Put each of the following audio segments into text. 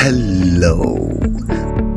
Hello.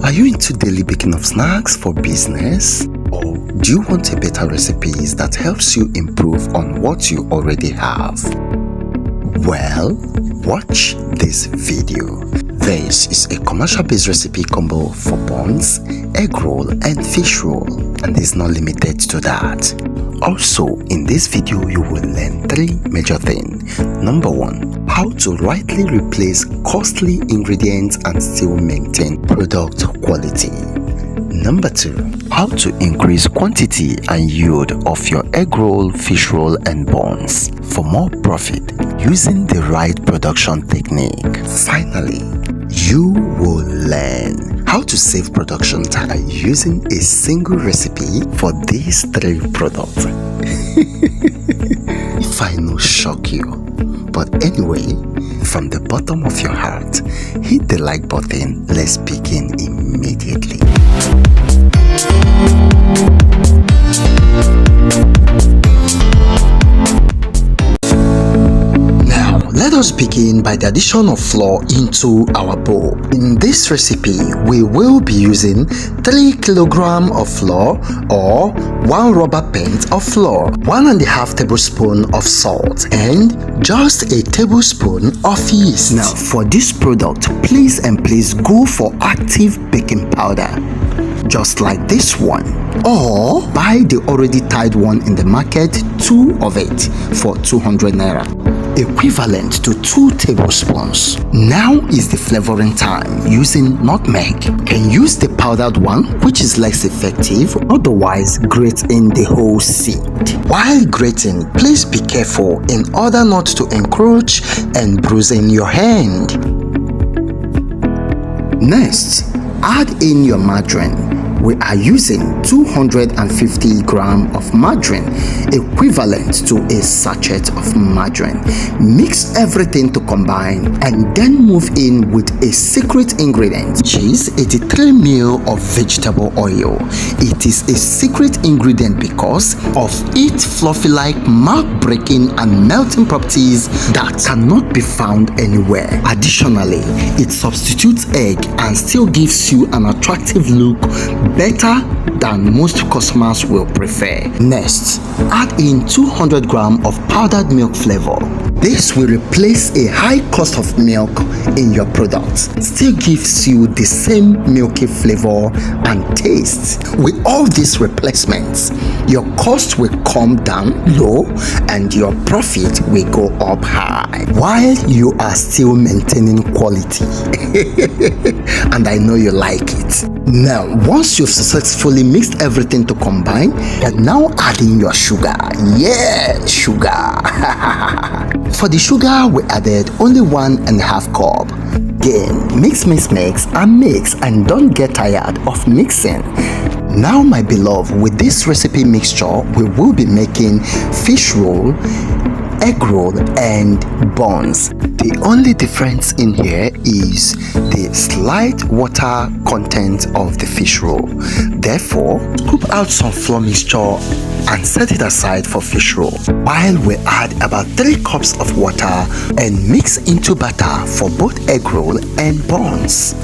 Are you into daily baking of snacks for business? Or do you want a better recipes that helps you improve on what you already have? Well, watch this video. This is a commercial-based recipe combo for buns, egg roll and fish roll, and is not limited to that. Also, in this video you will learn 3 major things. Number 1, how to rightly replace costly ingredients and still maintain product quality. Number 2, how to increase quantity and yield of your egg roll, fish roll and buns for more profit using the right production technique. Finally, you will learn how to save production time using a single recipe for these 3 products. If I no shock you, but anyway, from the bottom of your heart, hit the like button. Let's begin immediately. Let us begin by the addition of flour into our bowl. In this recipe, we will be using 3 kg of flour or 1 rubber pint of flour, 1.5 tablespoons of salt, and just a tablespoon of yeast. Now, for this product, please go for active baking powder, just like this one, or buy the already tied one in the market, 2 of it for 200 naira. Equivalent to 2 tablespoons. Now is the flavoring time using nutmeg. Can use the powdered one, which is less effective, otherwise grate in the whole seed. While grating, please be careful in order not to encroach and bruise in your hand. Next, add in your margarine. We are using 250 grams of margarine, equivalent to a sachet of margarine. Mix everything to combine and then move in with a secret ingredient, which is 83 ml of vegetable oil. It is a secret ingredient because of its fluffy-like, mouth-breaking and melting properties that cannot be found anywhere. Additionally, it substitutes egg and still gives you an attractive look, better than most customers will prefer. Next, add in 200 grams of powdered milk flavor. This will replace a high cost of milk in your product. Still gives you the same milky flavor and taste. With all these replacements, your cost will come down low and your profit will go up high, while you are still maintaining quality. And I know you like it. Now, once you've successfully mixed everything to combine, you're now adding your sugar. Yeah, sugar. For the sugar, we added only 1.5 cup. Again, mix and don't get tired of mixing. Now, my beloved, with this recipe mixture, we will be making fish roll, egg roll and buns. The only difference in here is the slight water content of the fish roll. Therefore, scoop out some flour mixture and set it aside for fish roll, while we add about 3 cups of water and mix into batter for both egg roll and buns.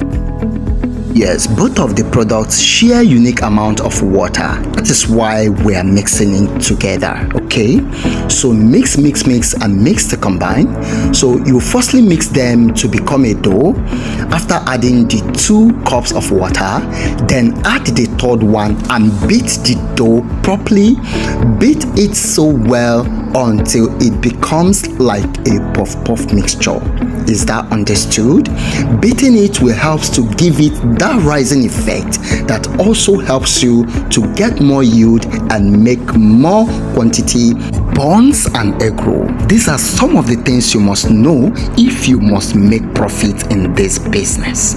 Yes, both of the products share unique amount of water. That is why we are mixing it together. Okay, so mix and mix to combine. So you firstly mix them to become a dough. After adding the 2 cups of water, then add the 3rd one and beat the dough properly. Beat it so well until it becomes like a puff mixture. Is that understood? Beating it will help to give it that rising effect that also helps you to get more yield and make more quantity. Buns and egg roll. These are some of the things you must know if you must make profit in this business.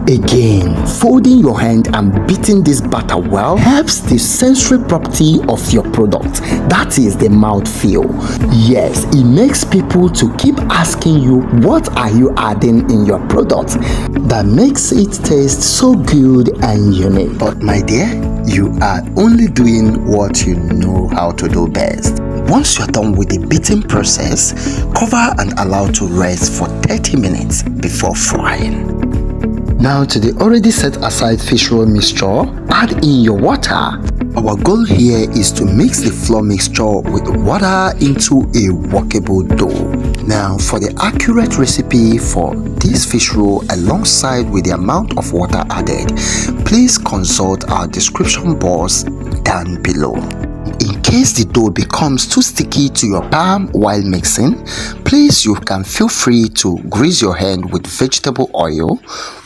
Again, folding your hand and beating this batter well helps the sensory property of your product. That is the mouth feel. Yes, it makes people to keep asking you what are you adding in your product. That makes it taste so good and unique. But my dear, you are only doing what you know how to do best. Once you're done with the beating process, cover and allow to rest for 30 minutes before frying. Now to the already set aside fish roll mixture, add in your water. Our goal here is to mix the flour mixture with water into a workable dough. Now for the accurate recipe for this fish roll alongside with the amount of water added, please consult our description box down below. In case the dough becomes too sticky to your palm while mixing, please you can feel free to grease your hand with vegetable oil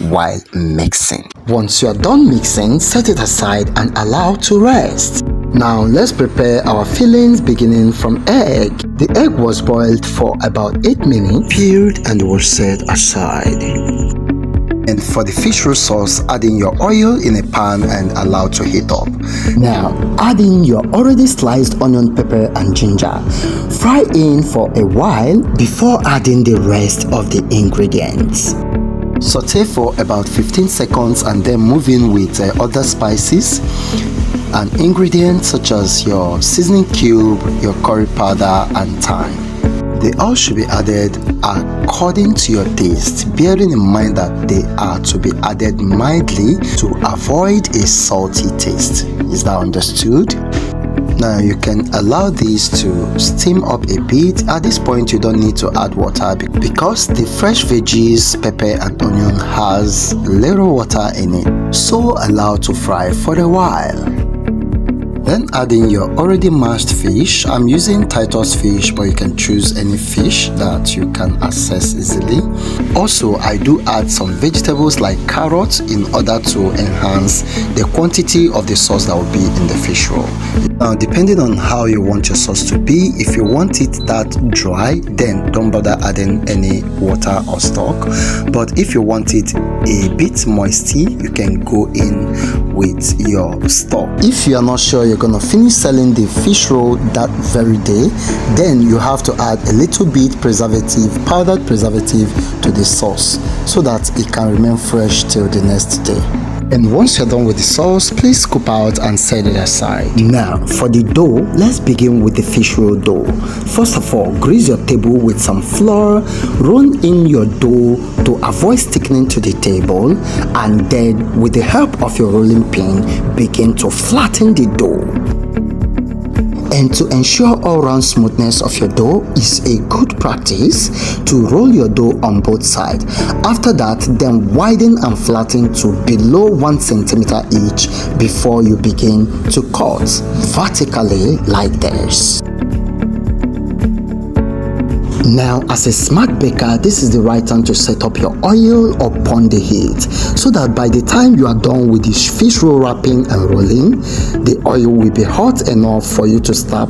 while mixing. Once you are done mixing, set it aside and allow to rest. Now let's prepare our fillings beginning from egg. The egg was boiled for about 8 minutes, peeled and was set aside. And for the fish roll sauce, add in your oil in a pan and allow to heat up. Now add in your already sliced onion, pepper and ginger. Fry in for a while before adding the rest of the ingredients. Saute for about 15 seconds and then move in with other spices and ingredients such as your seasoning cube, your curry powder and thyme. They all should be added according to your taste, bearing in mind that they are to be added mildly to avoid a salty taste. Is that understood? Now you can allow these to steam up a bit. At this point you don't need to add water because the fresh veggies, pepper and onion has little water in it, so allow to fry for a while. Then add in your already mashed fish. I'm using Titus fish, but you can choose any fish that you can access easily. Also, I do add some vegetables like carrots in order to enhance the quantity of the sauce that will be in the fish roll. Now, depending on how you want your sauce to be, if you want it that dry, then don't bother adding any water or stock. But if you want it a bit moisty, you can go in with your stock. If you are not sure you're gonna finish selling the fish roll that very day, then you have to add a little bit preservative, powdered preservative to the sauce so that it can remain fresh till the next day. And once you're done with the sauce, please scoop out and set it aside. Now for the dough, let's begin with the fish roll dough. First of all, grease your table with some flour, roll in your dough to avoid sticking to the table, and then with the help of your rolling pin, begin to flatten the dough. And to ensure all-round smoothness of your dough is a good practice to roll your dough on both sides. After that, then widen and flatten to below 1 centimeter each before you begin to cut vertically like this. Now, as a smart baker, this is the right time to set up your oil upon the heat so that by the time you are done with the fish roll wrapping and rolling, the oil will be hot enough for you to start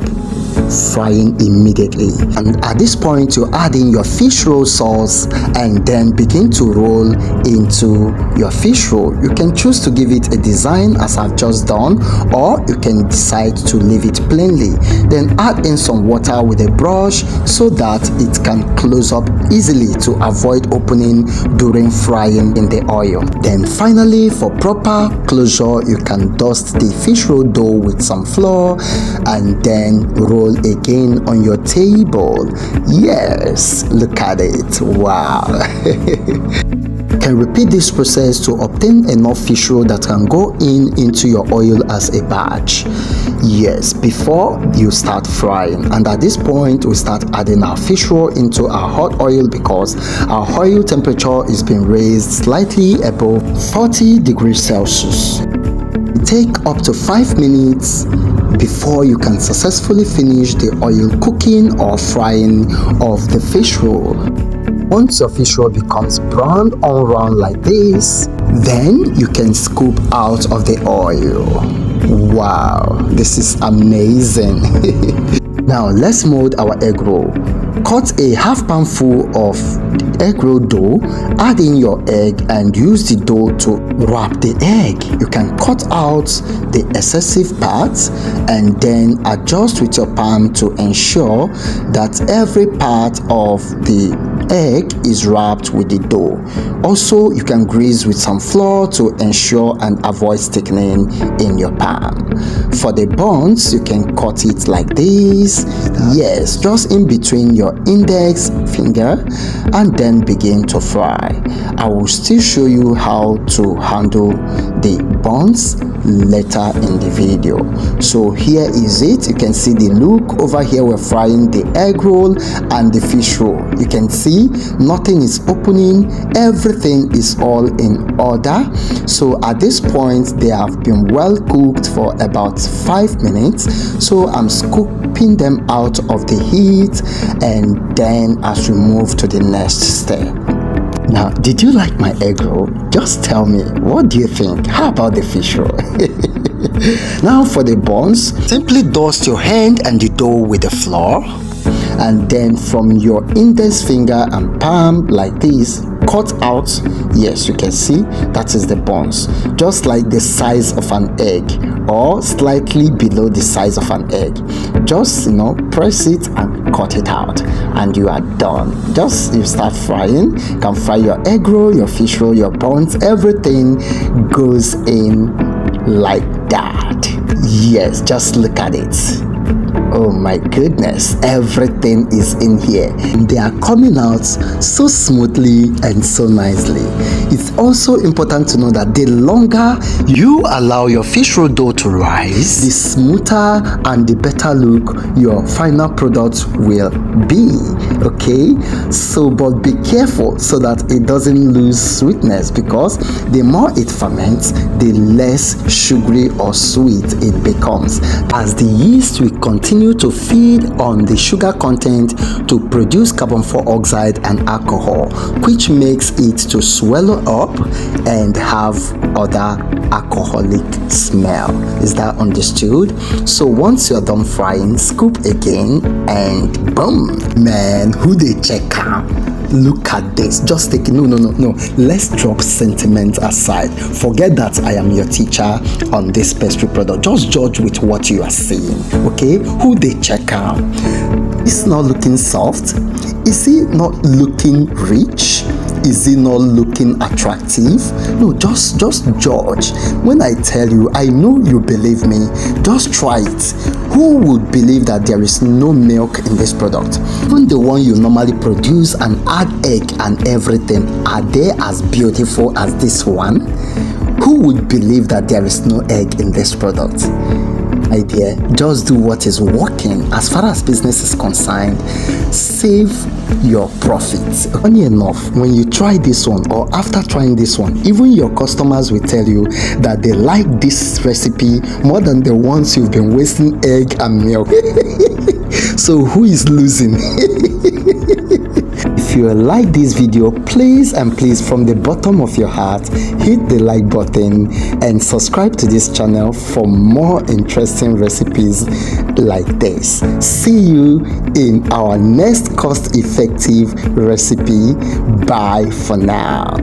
frying immediately. And at this point, you add in your fish roll sauce and then begin to roll into your fish roll. You can choose to give it a design as I've just done, or you can decide to leave it plainly. Then add in some water with a brush so that it can close up easily to avoid opening during frying in the oil. Then finally, for proper closure, you can dust the fish roll dough with some flour and then roll again on your table. Yes, look at it. Wow. Can repeat this process to obtain enough fish roll that can go into your oil as a batch. Yes, before you start frying. And at this point, we start adding our fish roll into our hot oil because our oil temperature is being raised slightly above 40 degrees Celsius. Take up to 5 minutes before you can successfully finish the oil cooking or frying of the fish roll. Once your fish roll becomes brown all round like this, then you can scoop out of the oil. Wow, this is amazing. Now let's mold our egg roll. Cut a half pound full of egg roll dough, add in your egg and use the dough to wrap the egg. You can cut out the excessive parts and then adjust with your palm to ensure that every part of the egg is wrapped with the dough. Also, you can grease with some flour to ensure and avoid sticking in your palm. For the buns, you can cut it like this. Yes, just in between your index finger and then begin to fry. I will still show you how to handle the buns later in the video. So here is it. You can see the look. Over here we're frying the egg roll and the fish roll. You can see nothing is opening, everything is all in order. So at this point they have been well cooked for about 5 minutes. So I'm scooping them out of the heat, and then as we move to the next step. Now, did you like my egg roll? Just tell me, what do you think? How about the fish roll? Now for the buns, simply dust your hand and the dough with the flour, and then from your index finger and palm like this, cut out, yes, you can see that is the buns, just like the size of an egg or slightly below the size of an egg. Just press it and cut it out and you are done. Just you start frying. You can fry your egg roll, your fish roll, your buns, everything goes in like that. Yes, just look at it. Oh my goodness, everything is in here. They are coming out so smoothly and so nicely. It's also important to know that the longer you allow your fish roll dough to rise, the smoother and the better look your final product will be. Okay, so but be careful so that it doesn't lose sweetness, because the more it ferments, the less sugary or sweet it becomes, as the yeast will continue to feed on the sugar content to produce carbon dioxide and alcohol, which makes it to swallow up and have other alcoholic smell. Is that understood? So once you're done frying, scoop again and boom, man, who they check out? Look at this. Just take no. Let's drop sentiment aside. Forget that I am your teacher on this pastry product. Just judge with what you are seeing. Okay, who they check out? It's not looking soft. Is it not looking rich? Is it not looking attractive? No, just judge. When I tell you, I know you believe me. Just try it. Who would believe that there is no milk in this product? Even the one you normally produce and add egg and everything, are they as beautiful as this one? Who would believe that there is no egg in this product? My dear, just do what is working. As far as business is concerned, save your profits. Funny enough, when you try this one or after trying this one, even your customers will tell you that they like this recipe more than the ones you've been wasting egg and milk. So who is losing? If you like this video, please from the bottom of your heart, hit the like button and subscribe to this channel for more interesting recipes like this. See you in our next cost-effective recipe. Bye for now.